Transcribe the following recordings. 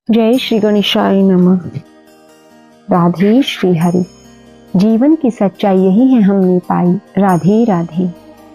जय श्री गणेशाय नमः। राधे श्री हरि। जीवन की सच्चाई यही है हमने पाई। राधे राधे।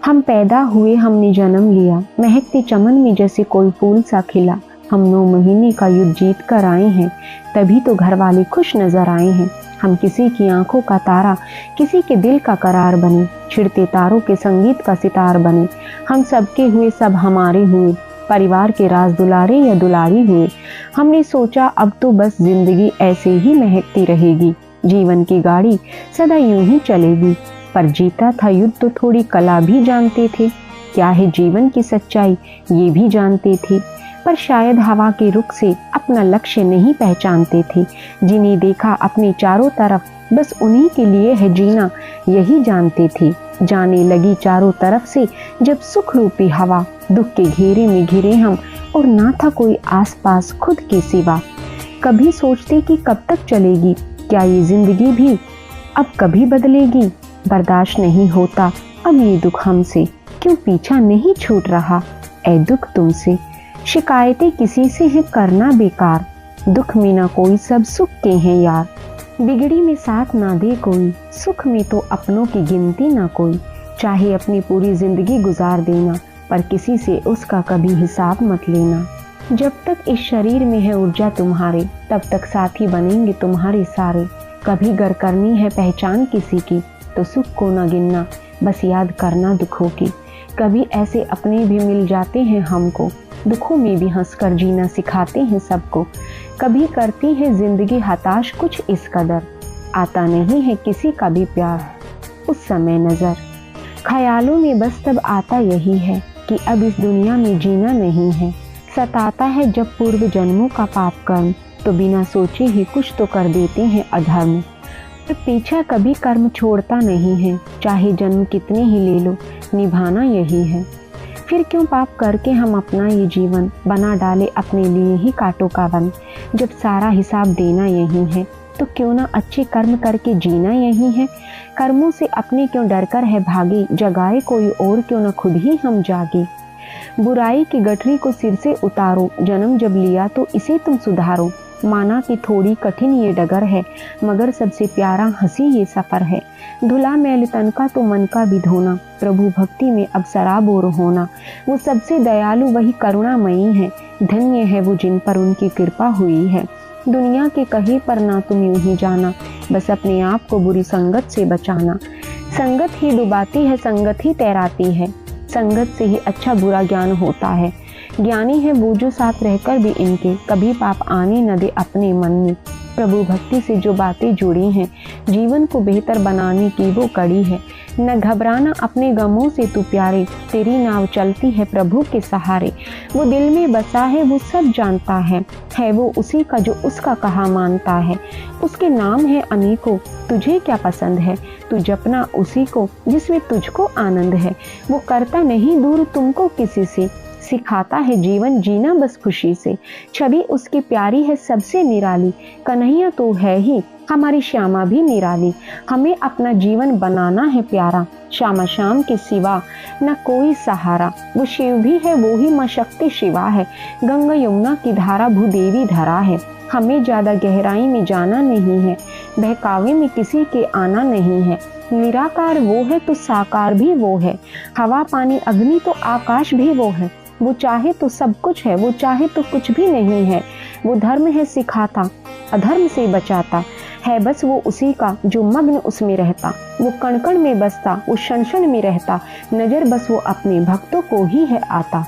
हम पैदा हुए, हमने जन्म लिया, महकते चमन में जैसे कोई फूल सा खिला। हम 9 महीने का युद्ध जीत कर आए हैं, तभी तो घर वाले खुश नजर आए हैं। हम किसी की आंखों का तारा, किसी के दिल का करार बने, छिड़ते तारों के संगीत का सितार बने। हम सबके हुए, सब हमारे हुए, परिवार के राज दुलारे या दुलारी हुए। हमने सोचा अब तो बस जिंदगी ऐसे ही महकती रहेगी, जीवन की गाड़ी सदा यूं ही चलेगी। पर जीता था युद्ध तो थोड़ी कला भी जानते थे, क्या है जीवन की सच्चाई ये भी जानते थे। पर शायद हवा के रुख से अपना लक्ष्य नहीं पहचानते थे। जिन्हें देखा अपने चारों तरफ, बस उन्हीं के लिए है जीना यही जानते थे। जाने लगी चारों तरफ से जब सुख रूपी हवा, दुख के घेरे में घिरे हम, और ना था कोई आसपास खुद के सिवा। कभी सोचते कि कब तक चलेगी, क्या ये जिंदगी भी अब कभी बदलेगी। बर्दाश्त नहीं होता अब ये दुख हमसे, क्यों पीछा नहीं छूट रहा ऐ दुख तुमसे। शिकायतें किसी से है करना बेकार, दुख में ना कोई सब सुख के हैं यार। बिगड़ी में साथ ना दे कोई, सुख में तो अपनों की गिनती ना कोई। चाहे अपनी पूरी जिंदगी गुजार देना, पर किसी से उसका कभी हिसाब मत लेना। जब तक इस शरीर में है ऊर्जा तुम्हारे, तब तक साथी बनेंगे तुम्हारे सारे। कभी गर करनी है पहचान किसी की, तो सुख को न गिनना, बस याद करना दुखों की। कभी ऐसे अपने भी मिल जाते हैं हमको, दुखों में भी हंसकर जीना सिखाते हैं सबको। कभी करती है जिंदगी हताश कुछ इस कदर, आता नहीं है किसी का भी प्यार उस समय नजर। ख्यालों में बस तब आता यही है कि अब इस दुनिया में जीना नहीं है। सताता है जब पूर्व जन्मों का पाप कर्म, तो बिना सोचे ही कुछ तो कर देते हैं अधर्म। पर पीछा कभी कर्म छोड़ता नहीं है, चाहे जन्म कितने ही ले लो, निभाना यही है। फिर क्यों पाप करके हम अपना ये जीवन बना डाले अपने लिए ही कांटों का वन। जब सारा हिसाब देना यही है, तो क्यों ना अच्छे कर्म करके जीना यही है। कर्मों से अपने क्यों डर कर है भागे, जगाए कोई और क्यों ना खुद ही हम जागे। बुराई की गठरी को सिर से उतारो, जन्म जब लिया तो इसे तुम सुधारो। माना कि थोड़ी कठिन ये डगर है, मगर सबसे प्यारा हंसी ये सफर है। धुला मैल तन का तो मन का भी धोना, प्रभु भक्ति में अब सराबोर होना। वो सबसे दयालु वही करुणामयी है, धन्य है वो जिन पर उनकी कृपा हुई है। दुनिया के कहे पर ना तुम यूं ही जाना, बस अपने आप को बुरी संगत से बचाना। संगत ही डुबाती है, संगत ही तैराती है, संगत से ही अच्छा बुरा ज्ञान होता है। ज्ञानी है वो जो साथ रहकर भी इनके कभी पाप आने न दे अपने मन में। प्रभु भक्ति से जो बातें जुड़ी हैं, जीवन को बेहतर बनाने की वो कड़ी है। न घबराना अपने गमों से तू प्यारे, तेरी नाव चलती है प्रभु के सहारे। वो दिल में बसा है वो सब जानता है वो उसी का जो उसका कहा मानता है। उसके नाम है अनेकों, तुझे क्या पसंद है, तू जपना उसी को जिसमें तुझको आनंद है। वो करता नहीं दूर तुमको किसी से, सिखाता है जीवन जीना बस खुशी से। छवि उसकी प्यारी है सबसे निराली, कन्हैया तो है ही हमारी श्यामा भी निराली। हमें अपना जीवन बनाना है प्यारा, श्यामा श्याम के सिवा न कोई सहारा। वो शिव भी है वो ही मां शक्ति शिवा है, गंगा यमुना की धारा भूदेवी धरा है। हमें ज्यादा गहराई में जाना नहीं है, बहकावे में किसी के आना नहीं है। निराकार वो है तो साकार भी वो है, हवा पानी अग्नि तो आकाश भी वो है। वो चाहे तो सब कुछ है, वो चाहे तो कुछ भी नहीं है। वो धर्म है सिखाता, अधर्म से बचाता है, बस वो उसी का जो मग्न उसमें रहता। वो कण कण में बसता, वो क्षण क्षण में रहता, नजर बस वो अपने भक्तों को ही है आता।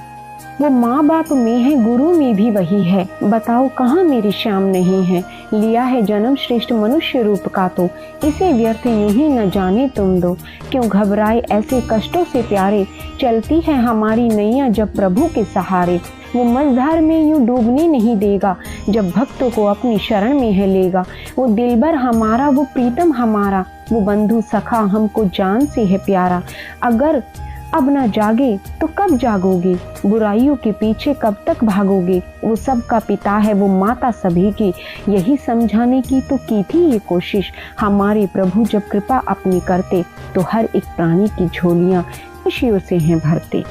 वो माँ बाप में है, गुरु में भी वही है, बताओ कहाँ मेरी श्याम नहीं है। लिया है जन्म श्रेष्ठ मनुष्य रूप का, तो इसे व्यर्थ यूं ही न जाने तुम दो। क्यों घबराए ऐसे कष्टों से प्यारे, चलती है हमारी नैया जब प्रभु के सहारे। वो मझधार में यूं डूबने नहीं देगा, जब भक्तों को अपनी शरण में है लेगा। वो दिलबर हमारा, वो प्रीतम हमारा, वो बंधु सखा हमको जान से है प्यारा। अगर अब ना जागे तो कब जागोगे, बुराइयों के पीछे कब तक भागोगे। वो सबका पिता है, वो माता सभी की, यही समझाने की तो की थी ये कोशिश। हमारे प्रभु जब कृपा अपनी करते, तो हर एक प्राणी की झोलियां खुशियों से हैं भरते।